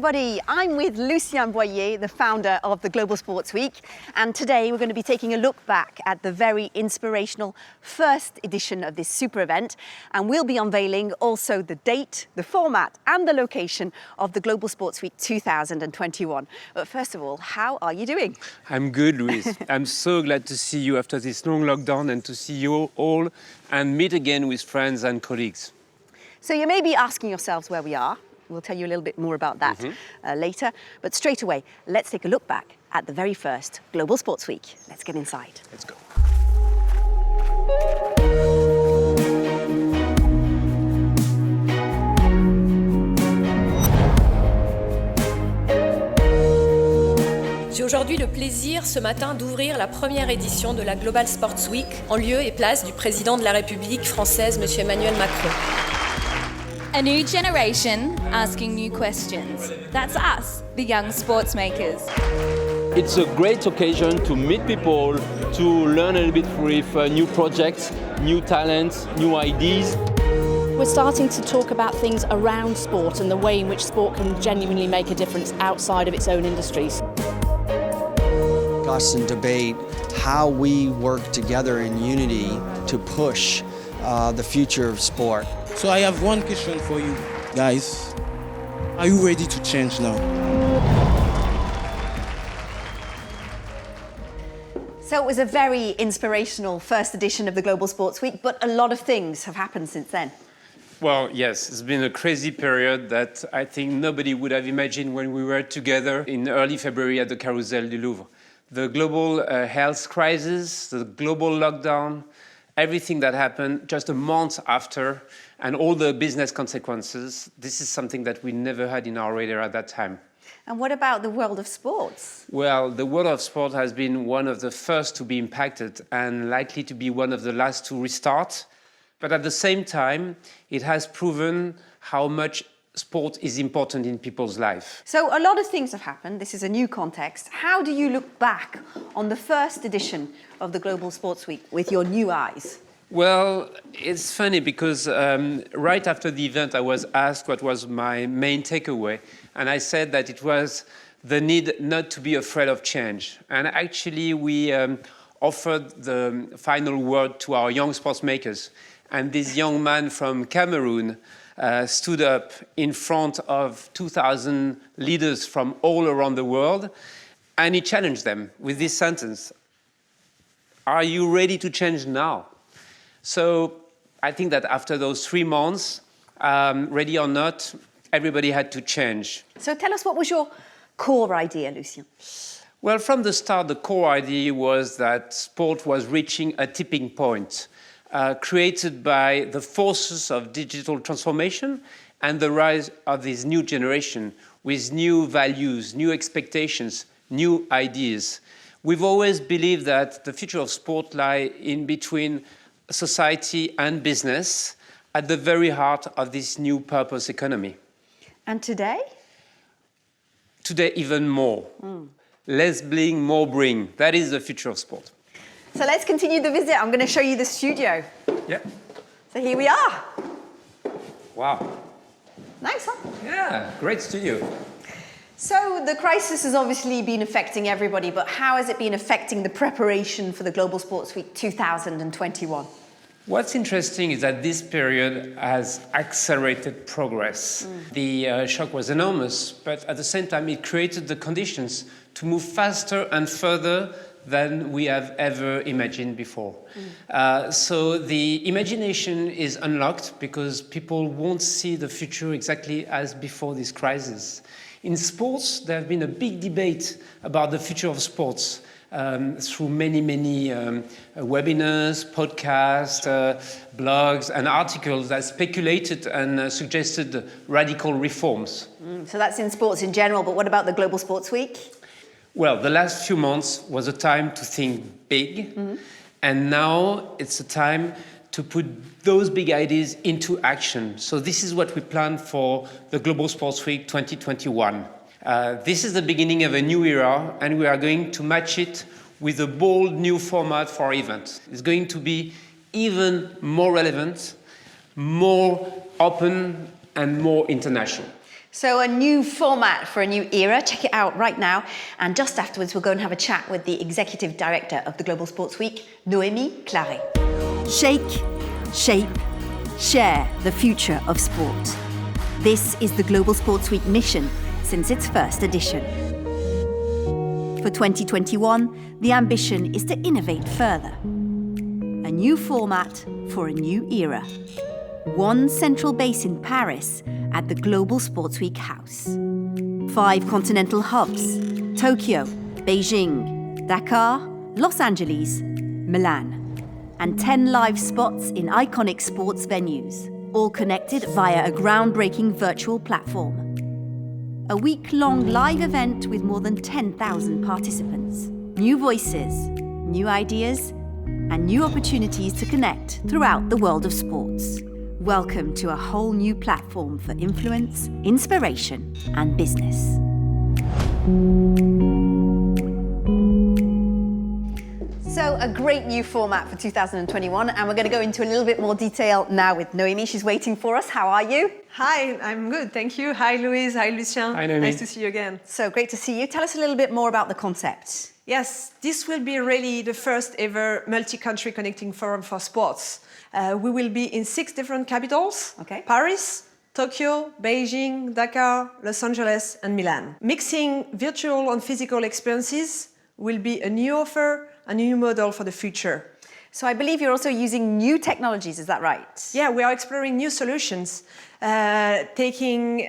everybody. I'm with Lucien Boyer, the founder of the Global Sports Week. And today we're going to be taking a look back at the very inspirational first edition of this super event. And we'll be unveiling also the date, the format and the location of the Global Sports Week 2021. But first of all, how are you doing? I'm good, Louise. I'm so glad to see you after this long lockdown and to see you all and meet again with friends and colleagues. So you may be asking yourselves where we are. We'll tell you a little bit more about that later. But straight away, let's take a look back at the very first Global Sports Week. Let's get inside. Let's go. J'ai aujourd'hui le plaisir ce matin d'ouvrir la première édition de la Global Sports Week en lieu et place du président de la République française, M. Emmanuel Macron. A new generation asking new questions. That's us, the young sports makers. It's a great occasion to meet people, to learn a little bit with new projects, new talents, new ideas. We're starting to talk about things around sport and the way in which sport can genuinely make a difference outside of its own industries. Discuss and debate how we work together in unity to push the future of sport. So I have one question for you guys. Are you ready to change now? So it was a very inspirational first edition of the Global Sports Week, but a lot of things have happened since then. Well, yes, it's been a crazy period that I think nobody would have imagined when we were together in early February at the Carousel du Louvre. The global health crisis, the global lockdown, everything that happened just a month after, and all the business consequences, this is something that we never had in our radar at that time. And what about the world of sports? Well, the world of sport has been one of the first to be impacted and likely to be one of the last to restart. But at the same time, it has proven how much sport is important in people's life. So a lot of things have happened. This is a new context. How do you look back on the first edition of the Global Sports Week with your new eyes? Well, it's funny because right after the event, I was asked what was my main takeaway. And I said that it was the need not to be afraid of change. And actually, we offered the final word to our young sports makers. And this young man from Cameroon stood up in front of 2,000 leaders from all around the world. And he challenged them with this sentence: "Are you ready to change now?" So I think that after those 3 months, ready or not, everybody had to change. So tell us, what was your core idea, Lucien? Well, from the start, the core idea was that sport was reaching a tipping point created by the forces of digital transformation and the rise of this new generation with new values, new expectations, new ideas. We've always believed that the future of sport lies in between society and business at the very heart of this new purpose economy. And today? Today, even more. Less bling, more bring. That is the future of sport. So let's continue the visit. I'm going to show you the studio. Yeah. So here we are. Wow. Nice, huh? Yeah, great studio. So the crisis has obviously been affecting everybody, but how has it been affecting the preparation for the Global Sports Week 2021? What's interesting is that this period has accelerated progress. The shock was enormous, but at the same time, it created the conditions to move faster and further than we have ever imagined before. So the imagination is unlocked because people won't see the future exactly as before this crisis. In sports, there have been a big debate about the future of sports through many webinars, podcasts, blogs, and articles that speculated and suggested radical reforms. So that's in sports in general, but what about the Global Sports Week? Well, the last few months was a time to think big, and now it's a time to put those big ideas into action. So this is what we plan for the Global Sports Week 2021. This is the beginning of a new era, and we are going to match it with a bold new format for our event. It's going to be even more relevant, more open, and more international. So a new format for a new era. Check it out right now. And just afterwards, we'll go and have a chat with the Executive Director of the Global Sports Week, Noémie Claret. Shake, shape, share the future of sport. This is the Global Sports Week mission since its first edition. For 2021, the ambition is to innovate further. A new format for a new era. One central base in Paris at the Global Sports Week House. 5 continental hubs: Tokyo, Beijing, Dakar, Los Angeles, Milan. And 10 live spots in iconic sports venues, all connected via a groundbreaking virtual platform. A week-long live event with more than 10,000 participants. New voices, new ideas, and new opportunities to connect throughout the world of sports. Welcome to a whole new platform for influence, inspiration, and business. So a great new format for 2021, and we're going to go into a little bit more detail now with Noémie. She's waiting for us. How are you? Hi, I'm good, thank you. Hi, Louise. Hi, Lucien. Hi, Noémie. Nice to see you again. So great to see you. Tell us a little bit more about the concept. Yes, this will be really the first ever multi-country connecting forum for sports. We will be in 6 different capitals: Paris, Tokyo, Beijing, Dakar, Los Angeles, and Milan. Mixing virtual and physical experiences will be a new offer, a new model for the future. So I believe you're also using new technologies, is that right? Yeah, we are exploring new solutions, taking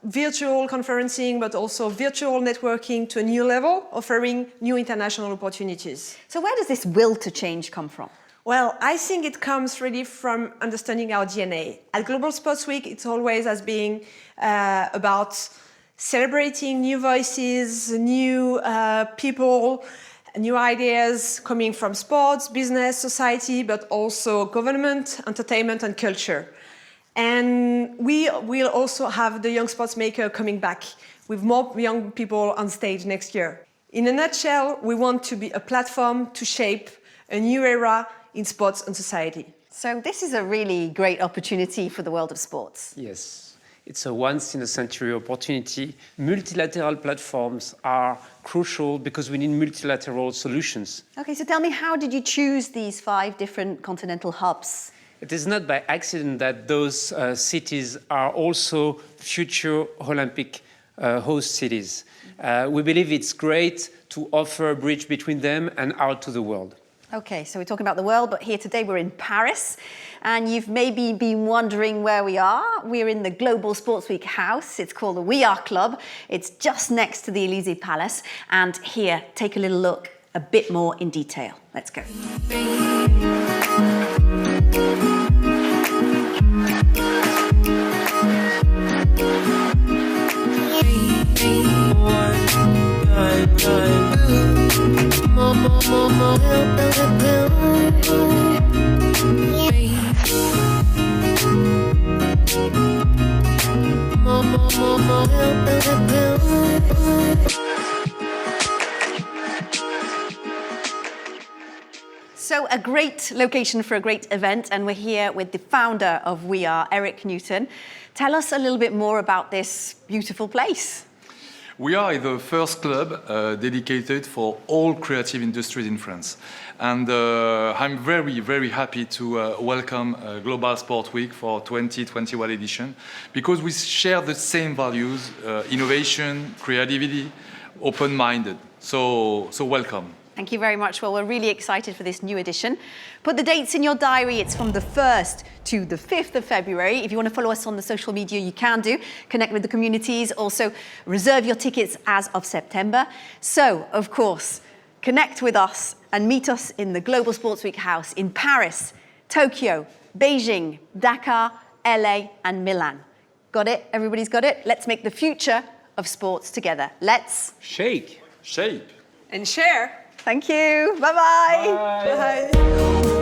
virtual conferencing, but also virtual networking to a new level, offering new international opportunities. So where does this will to change come from? Well, I think it comes really from understanding our DNA. At Global Sports Week, it's always as being about celebrating new voices, new people, new ideas coming from sports, business, society, but also government, entertainment, and culture. And we will also have the young sports maker coming back with more young people on stage next year. In a nutshell, we want to be a platform to shape a new era in sports and society. So this is a really great opportunity for the world of sports. Yes, it's a once-in-a-century opportunity. Multilateral platforms are crucial because we need multilateral solutions. Okay, so tell me, how did you choose these 5 different continental hubs? It is not by accident that those cities are also future Olympic host cities. We believe it's great to offer a bridge between them and out to the world. Okay, so we're talking about the world, but here today we're in Paris, and you've maybe been wondering where we are. We're in the Global Sports Week House. It's called the We Are Club. It's just next to the Élysée Palace, and here, take a little look a bit more in detail. Let's go. So a great location for a great event, and we're here with the founder of We Are, Eric Newton. Tell us a little bit more about this beautiful place. We are the first club dedicated for all creative industries in France. And I'm very, very happy to welcome Global Sport Week for 2021 edition, because we share the same values, innovation, creativity, open-minded. So welcome. Thank you very much. Well, we're really excited for this new edition. Put the dates in your diary. It's from the 1st to the 5th of February. If you want to follow us on the social media, you can do. Connect with the communities. Also, reserve your tickets as of September. So, of course, connect with us and meet us in the Global Sports Week House in Paris, Tokyo, Beijing, Dakar, LA, and Milan. Got it? Everybody's got it? Let's make the future of sports together. Let's shake, shape, and share. Thank you. Bye-bye. Bye. Bye.